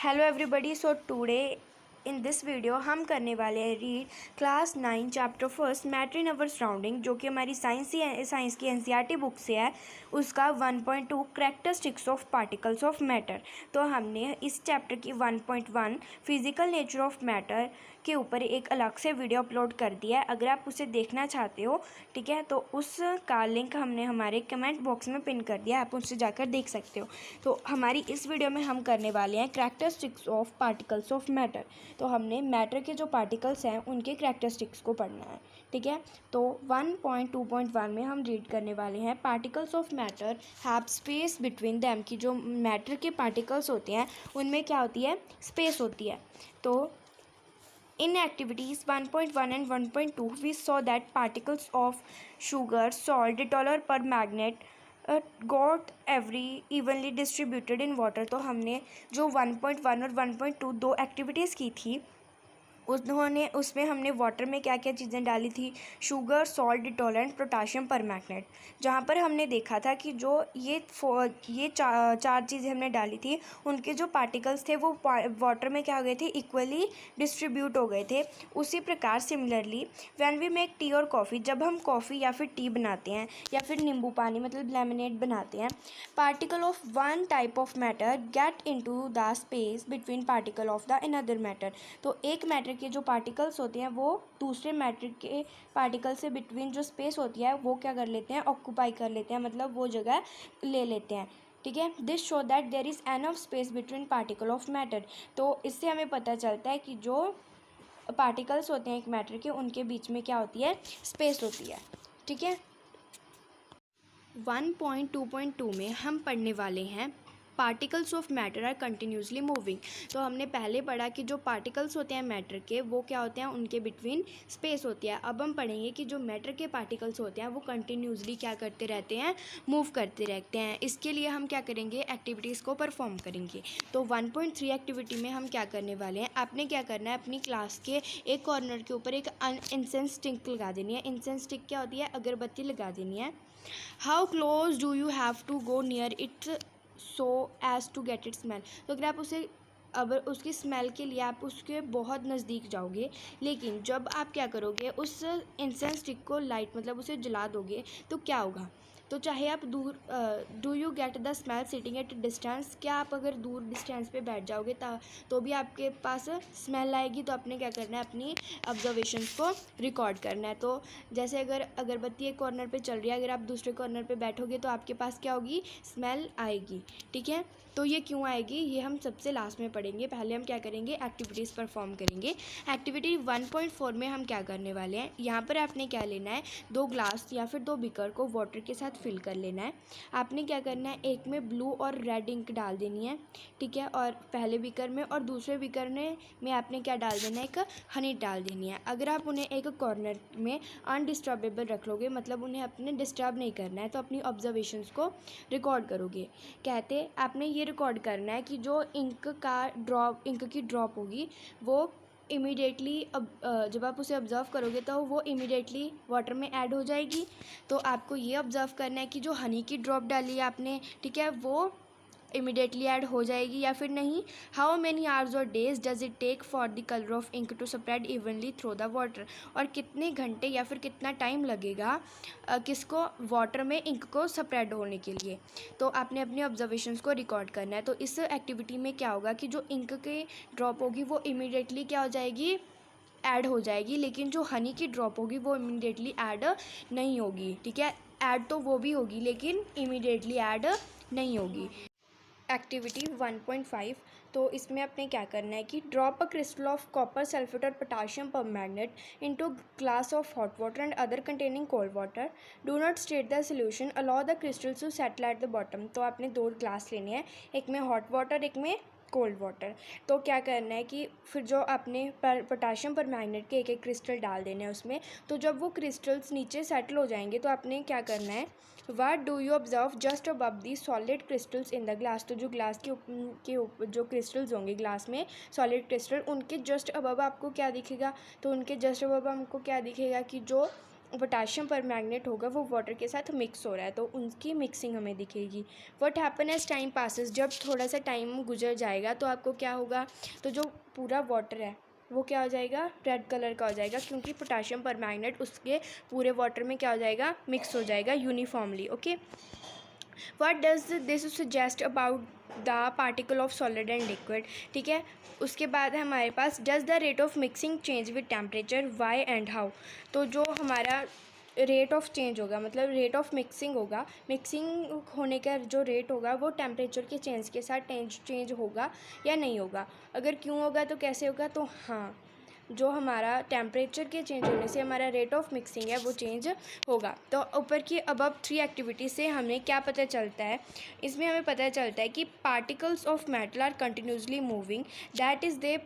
Hello everybody. So today in this video हम करने वाले हैं read class 9 chapter first matter in our surrounding, जो कि हमारी साइंस की एनसीईआरटी बुक से है। उसका 1.2 characteristics of particles of matter. तो हमने इस चैप्टर की 1.1 फिजिकल नेचर ऑफ मैटर के ऊपर एक अलग से वीडियो अपलोड कर दिया है। अगर आप उसे देखना चाहते हो, ठीक है, तो उसका लिंक हमने हमारे कमेंट बॉक्स में पिन कर दिया, आप उससे जाकर देख सकते हो। तो हमारी इस वीडियो में हम करने वाले हैं characteristics of particles of matter. तो हमने मैटर के जो पार्टिकल्स हैं उनके करैक्टरिस्टिक्स को पढ़ना है, ठीक है। तो 1.2.1 में हम रीड करने वाले हैं particles of matter have space between them, की जो मैटर के पार्टिकल्स होते हैं उनमें क्या होती है, स्पेस होती है। तो in activities 1.1 and 1.2 we saw that particles of sugar, salt, Dettol or permanganate got every evenly distributed in water। तो हमने जो 1.1 और 1.2 दो एक्टिविटीज़ की थी, उन्होंने उसमें हमने वाटर में क्या क्या चीज़ें डाली थी, sugar, salt, Dettol and potassium permanganate. जहाँ पर हमने देखा था कि जो ये चार चीज़ें हमने डाली थी, उनके जो पार्टिकल्स थे वो वाटर में क्या हो गए थे, इक्वली डिस्ट्रीब्यूट हो गए थे। उसी प्रकार similarly when we make tea और कॉफ़ी, जब हम कॉफ़ी या फिर टी बनाते हैं या फिर नींबू पानी मतलब लेमनेड बनाते हैं, particle of one type of matter get into the space between particle of the another matter. तो एक मैटर के जो पार्टिकल्स होते हैं वो दूसरे मैटर के पार्टिकल से बिटवीन जो स्पेस होती है वो क्या कर लेते हैं, ऑक्यूपाई कर लेते हैं, मतलब वो जगह ले लेते हैं, ठीक है। This show that there is enough space between particle of matter. तो इससे हमें पता चलता है कि जो पार्टिकल्स होते हैं एक मैटर के, उनके बीच में क्या होती है, स्पेस होती है, ठीक है। 1.2.2 में हम पढ़ने वाले हैं particles of matter are continuously moving. तो हमने पहले पढ़ा कि जो पार्टिकल्स होते हैं मैटर के वो क्या होते हैं, उनके बिटवीन स्पेस होती है। अब हम पढ़ेंगे कि जो मैटर के पार्टिकल्स होते हैं वो कंटिन्यूसली क्या करते रहते हैं, मूव करते रहते हैं। इसके लिए हम क्या करेंगे, एक्टिविटीज़ को परफॉर्म करेंगे। तो 1.3 एक्टिविटी में हम क्या करने वाले हैं, आपने क्या करना है, अपनी क्लास के एक कॉर्नर के ऊपर एक इंसेंस स्टिक लगा देनी है। इंसेंस स्टिक क्या होती है, अगरबत्ती लगा देनी है। How close do you have to go near it so as to get it smell. तो अगर आप उसे उसकी स्मेल के लिए आप उसके बहुत नज़दीक जाओगे, लेकिन जब आप क्या करोगे, उस इंसेंस स्टिक को लाइट मतलब उसे जला दोगे, तो क्या होगा, तो चाहे आप दूर do you get the smell sitting at distance, क्या आप अगर दूर डिस्टेंस पे बैठ जाओगे तो भी आपके पास स्मेल आएगी। तो आपने क्या करना है, अपनी ऑब्जर्वेशंस को रिकॉर्ड करना है। तो जैसे अगर अगरबत्ती एक कॉर्नर पे चल रही है, अगर आप दूसरे कॉर्नर पे बैठोगे तो आपके पास क्या होगी, स्मेल आएगी, ठीक है। तो ये क्यों आएगी, ये हम सबसे लास्ट में पढ़ेंगे। पहले हम क्या करेंगे, एक्टिविटीज़ परफॉर्म करेंगे। एक्टिविटी 1.4 में हम क्या करने वाले हैं, यहाँ पर आपने क्या लेना है, दो ग्लास या फिर दो बीकर को वाटर के साथ फिल कर लेना है। आपने क्या करना है, एक में ब्लू और रेड इंक डाल देनी है, ठीक है, और पहले बीकर में, और दूसरे बीकर में आपने क्या डाल देना है, एक हनी डाल देनी है। अगर आप उन्हें एक कॉर्नर में अनडिस्टर्बेबल रख लोगे, मतलब उन्हें अपने डिस्टर्ब नहीं करना है, तो अपनी ऑब्जर्वेशंस को रिकॉर्ड करोगे। कहते आपने ये रिकॉर्ड करना है कि जो इंक की ड्रॉप होगी वो इमीडिएटली अब जब आप उसे ऑब्ज़र्व करोगे तो वो इमीडिएटली वाटर में ऐड हो जाएगी। तो आपको ये ऑब्ज़र्व करना है कि जो हनी की ड्रॉप डाली है आपने, ठीक है, वो इमीडिएटली ऐड हो जाएगी या फिर नहीं। हाउ मेनी आवर्स और days does it take for the colour of ink to spread evenly through the water, और कितने घंटे या फिर कितना टाइम लगेगा किसको, वाटर में इंक को स्प्रेड होने के लिए। तो आपने अपनी ऑब्जर्वेशंस को रिकॉर्ड करना है। तो इस एक्टिविटी में क्या होगा कि जो इंक की ड्रॉप होगी वो इमीडिएटली क्या हो जाएगी, ऐड हो जाएगी, लेकिन जो हनी की ड्रॉप होगी वो इमीडिएटली ऐड नहीं होगी, ठीक है। ऐड तो वो भी होगी लेकिन इमीडिएटली ऐड नहीं होगी। एक्टिविटी 1.5, तो इसमें आपने क्या करना है कि drop a crystal of copper sulphate और potassium permanganate into glass of hot water and other containing cold water. Do not state the solution, allow the crystals to settle at the bottom. तो आपने दो glass लेने हैं, एक में hot water एक में कोल्ड वाटर। तो क्या करना है कि फिर जो आपने पोटाशियम परमैंगनेट के एक एक क्रिस्टल डाल देने हैं उसमें। तो जब वो क्रिस्टल्स नीचे सेटल हो जाएंगे तो आपने क्या करना है, what do you observe just above the solid crystals in the glass. तो जो ग्लास के ऊपर जो क्रिस्टल्स होंगे ग्लास में, सॉलिड क्रिस्टल, उनके जस्ट अबव आपको क्या दिखेगा, तो उनके जस्ट अबव हमको क्या दिखेगा कि जो पोटाशियम परमैंगनेट होगा वो वाटर के साथ मिक्स हो रहा है, तो उनकी मिक्सिंग हमें दिखेगी। What happen as time passes, जब थोड़ा सा टाइम गुजर जाएगा तो आपको क्या होगा, तो जो पूरा वाटर है वो क्या हो जाएगा, रेड कलर का हो जाएगा, क्योंकि पोटाशियम परमैंगनेट उसके पूरे वाटर में क्या हो जाएगा, मिक्स हो जाएगा uniformly. Okay, what does this suggest about the particle of solid and liquid. ठीक है, उसके बाद है हमारे पास does the rate of mixing change with temperature, why and how. तो जो हमारा रेट ऑफ चेंज होगा, मतलब रेट ऑफ मिक्सिंग होगा, मिक्सिंग होने का जो रेट होगा वो टेम्परेचर के चेंज के साथ चेंज होगा या नहीं होगा। अगर क्यों होगा तो कैसे होगा, तो हाँ, जो हमारा टेम्परेचर के चेंज होने से हमारा रेट ऑफ मिक्सिंग है वो चेंज होगा। तो ऊपर की अबव 3 एक्टिविटी से हमें क्या पता चलता है, इसमें हमें पता चलता है कि particles of metal are continuously moving, that is they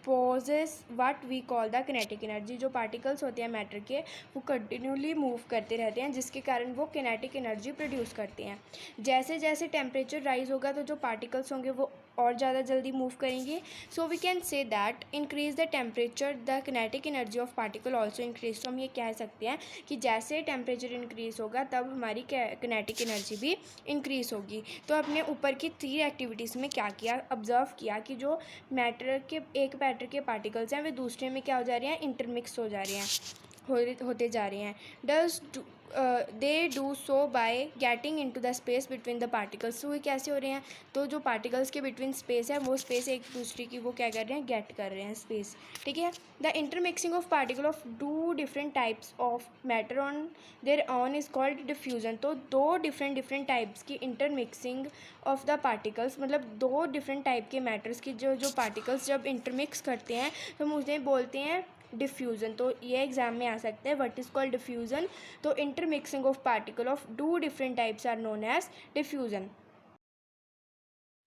possess what we call the kinetic energy. जो पार्टिकल्स होते हैं मैटर के वो कंटिन्यूली मूव करते रहते हैं, जिसके कारण वो किनेटिक एनर्जी प्रोड्यूस करते हैं। जैसे जैसे टेम्परेचर राइज होगा तो जो पार्टिकल्स होंगे वो और ज़्यादा जल्दी मूव करेंगे। So we can say that increase the temperature the kinetic energy of particle also increase. तो हम ये कह सकते हैं कि जैसे टेम्परेचर इंक्रीज होगा तब हमारी किनेटिक एनर्जी भी इंक्रीज होगी। तो अपने ऊपर की 3 एक्टिविटीज़ में क्या किया, ऑब्जर्व किया कि जो मैटर के एक मैटर के पार्टिकल्स हैं वे दूसरे में क्या हो जा रहे हैं, इंटरमिक्स हो जा रहे हैं, होते जा रहे हैं। Does they do so by getting into the space between the particles. तो ये कैसे हो रहे हैं, तो जो पार्टिकल्स के बिटवीन स्पेस है वो स्पेस एक दूसरे की वो क्या कर रहे हैं, गेट कर रहे हैं स्पेस। ठीक है, the intermixing of particle of 2 different types of matter on their on is called diffusion. तो 2 डिफरेंट टाइप्स की इंटरमिक्सिंग ऑफ द पार्टिकल्स, मतलब 2 डिफरेंट टाइप के मैटर्स की जो पार्टिकल्स जब इंटरमिक्स करते हैं तो हम उसे बोलते हैं डिफ्यूज़न। तो ये एग्जाम में आ सकते हैं, व्हाट इज़ कॉल्ड डिफ्यूज़न। तो intermixing of particle of 2 different types are known as diffusion.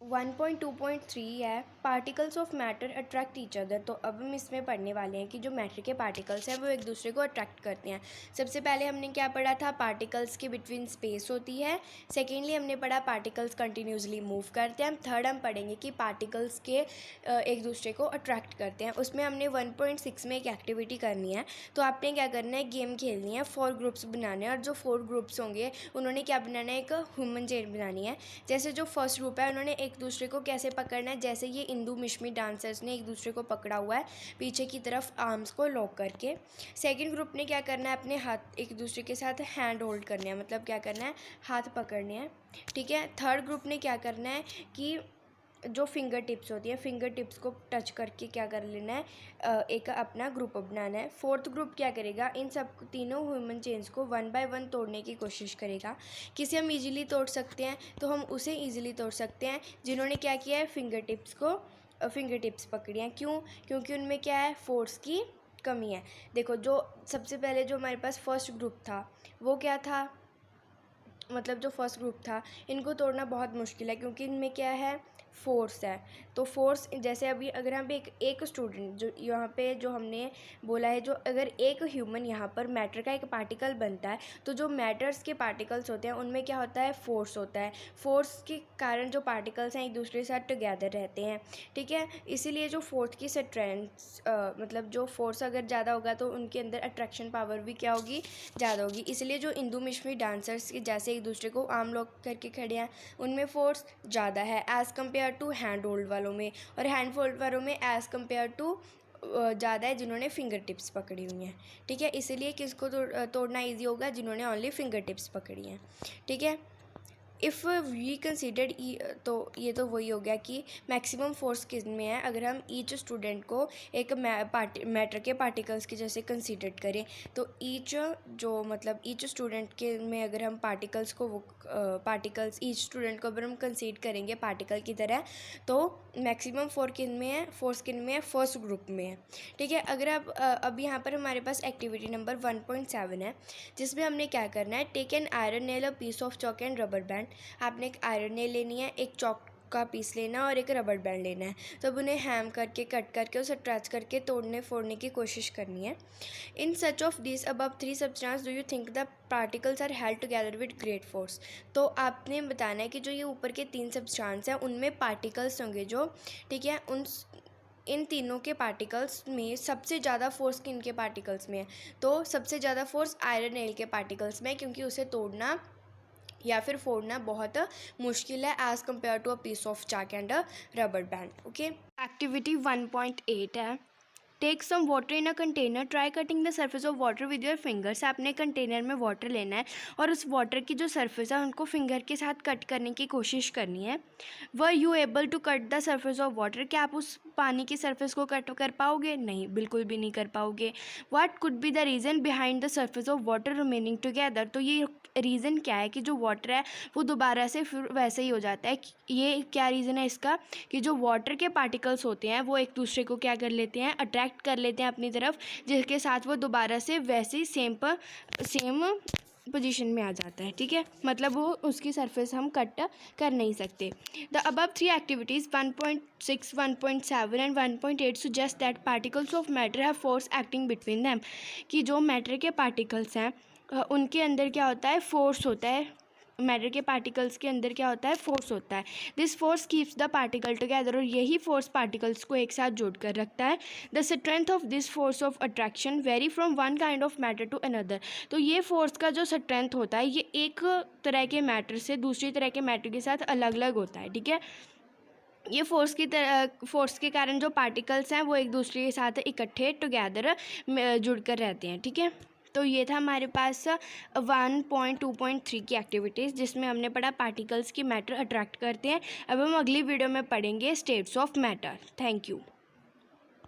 1.2.3 है particles of matter attract each other. तो अब हम इसमें पढ़ने वाले हैं कि जो मैटर के पार्टिकल्स हैं वो एक दूसरे को अट्रैक्ट करते हैं। सबसे पहले हमने क्या पढ़ा था, पार्टिकल्स के बिटवीन स्पेस होती है। सेकेंडली हमने पढ़ा पार्टिकल्स कंटिन्यूसली मूव करते हैं। थर्ड हम पढ़ेंगे कि पार्टिकल्स के एक दूसरे को अट्रैक्ट करते हैं। उसमें हमने 1.6 में एक एक्टिविटी करनी है। तो आपने क्या करना है, गेम खेलनी है, 4 ग्रुप्स बनाने हैं, और जो 4 ग्रुप्स होंगे उन्होंने क्या बनाना है, एक ह्यूमन चेन बनानी है। जैसे जो फर्स्ट ग्रुप है उन्होंने एक दूसरे को कैसे पकड़ना है, जैसे ये इंदु मिश्मी डांसर्स ने एक दूसरे को पकड़ा हुआ है पीछे की तरफ आर्म्स को लॉक करके। सेकंड ग्रुप ने क्या करना है, अपने हाथ एक दूसरे के साथ हैंड होल्ड करने हैं, मतलब क्या करना है, हाथ पकड़ने हैं। ठीक है, थर्ड ग्रुप ने क्या करना है कि जो फिंगर टिप्स होती है, फिंगर टिप्स को टच करके क्या कर लेना है, एक अपना ग्रुप बनाना है। फोर्थ ग्रुप क्या करेगा, इन सब तीनों ह्यूमन चेन्स को 1 बाय 1 तोड़ने की कोशिश करेगा। किसे हम इजीली तोड़ सकते हैं, तो हम उसे इजीली तोड़ सकते हैं जिन्होंने क्या किया है, फिंगर टिप्स पकड़ी हैं। क्यों, क्योंकि उनमें क्या है, फोर्स की कमी है। देखो, जो सबसे पहले जो हमारे पास फर्स्ट ग्रुप था वो क्या था, मतलब जो फर्स्ट ग्रुप था इनको तोड़ना बहुत मुश्किल है, क्योंकि इनमें क्या है, फोर्स है। तो फोर्स जैसे अभी अगर हम एक स्टूडेंट जो यहाँ पे जो हमने बोला है, जो अगर एक ह्यूमन यहाँ पर मैटर का एक पार्टिकल बनता है तो जो मैटर्स के पार्टिकल्स होते हैं उनमें क्या होता है, फोर्स होता है। फोर्स के कारण जो पार्टिकल्स हैं एक दूसरे के साथ टुगेदर रहते हैं। ठीक है, इसीलिए जो फोर्स की स्ट्रेंथ मतलब जो फोर्स अगर ज़्यादा होगा तो उनके अंदर अट्रैक्शन पावर भी क्या होगी, ज़्यादा होगी। इसलिए जो इंदु मिश्मी डांसर्स के जैसे एक दूसरे को आर्म लॉक करके खड़े हैं उनमें फोर्स ज़्यादा है as compare to hand hold वालों में, और हैंड होल्ड वालों में एज़ कम्पेयर टू ज़्यादा है जिन्होंने फिंगर टिप्स पकड़ी हुई हैं। ठीक है, इसलिए किसको तोड़ना ईजी होगा, जिन्होंने ओनली फिंगर टिप्स पकड़ी हैं। ठीक है, इफ़ वी कंसिडर्ड तो ये तो वही हो गया कि मैक्सिमम फोर्स किस में है, अगर हम ईच स्टूडेंट को एक मैटर के पार्टिकल्स के जैसे कंसिडर करें तो ईच जो मतलब ईच स्टूडेंट के में अगर हम पार्टिकल्स को वो पार्टिकल्स ईच स्टूडेंट को अगर हम कंसीडर करेंगे पार्टिकल की तरह, तो मैक्सिमम फोर्स किन में है, फर्स्ट ग्रुप में है। ठीक है, अगर अब यहाँ पर हमारे पास एक्टिविटी नंबर 1.7 है, जिसमें हमने क्या करना है, take an iron nail, a piece of chalk and rubber band. आपने एक आयरन नेल लेनी है, एक चॉक का पीस लेना और एक रबर बैंड लेना है। तो अब उन्हें हैम करके, कट करके, उसे ट्रैच करके तोड़ने फोड़ने की कोशिश करनी है। In such of this above 3 substance do you think the particles are held together with great force. तो आपने बताना है कि जो ये ऊपर के 3 सब्सटेंस हैं उनमें पार्टिकल्स होंगे जो, ठीक है, इन तीनों के पार्टिकल्स में सबसे ज़्यादा फोर्स किनके पार्टिकल्स में है? तो सबसे ज़्यादा फोर्स आयरन नेल के पार्टिकल्स में, क्योंकि उसे तोड़ना या फिर फोड़ना बहुत मुश्किल है as compare to a piece of chalk and a rubber band. Okay, activity 1.8 है, take some water in a container, try cutting the surface of water with your fingers. आपने कंटेनर में वाटर लेना है और उस वाटर की जो surface है उनको फिंगर के साथ कट करने की कोशिश करनी है। Were you able to cut the surface of water, क्या आप उस पानी की सरफेस को कट कर पाओगे? नहीं, बिल्कुल भी नहीं कर पाओगे। What could be the reason behind the surface of water remaining together, तो ये रीज़न क्या है कि जो वाटर है वो दोबारा से फिर वैसे ही हो जाता है। ये क्या रीज़न है इसका कि जो वाटर के पार्टिकल्स होते हैं वो एक दूसरे को क्या कर लेते हैं, अट्रैक्ट कर लेते हैं अपनी तरफ, जिसके साथ वो दोबारा से वैसे ही सेम पोजीशन में आ जाता है। ठीक है, मतलब वो उसकी सरफेस हम कट कर नहीं सकते। The above 3 activities 1.6, 1.7 and 1.8 suggest that particles of matter have force acting between them, कि जो मैटर के पार्टिकल्स हैं उनके अंदर क्या होता है, फोर्स होता है। मैटर के पार्टिकल्स के अंदर क्या होता है, फोर्स होता है। This force keeps the particle together, और यही फोर्स पार्टिकल्स को एक साथ जोड़ कर रखता है। The strength of this force of attraction vary from one kind of matter to another, तो ये फोर्स का जो स्ट्रेंथ होता है ये एक तरह के मैटर से दूसरी तरह के मैटर के साथ अलग अलग होता है। ठीक है, ये फोर्स के कारण जो पार्टिकल्स हैं वो एक दूसरे के साथ इकट्ठे टुगेदर जुड़कर रहते हैं। ठीक है, तो ये था हमारे पास 1.2.3 की एक्टिविटीज़, जिसमें हमने पढ़ा पार्टिकल्स की मैटर अट्रैक्ट करते हैं। अब हम अगली वीडियो में पढ़ेंगे states of matter. Thank you.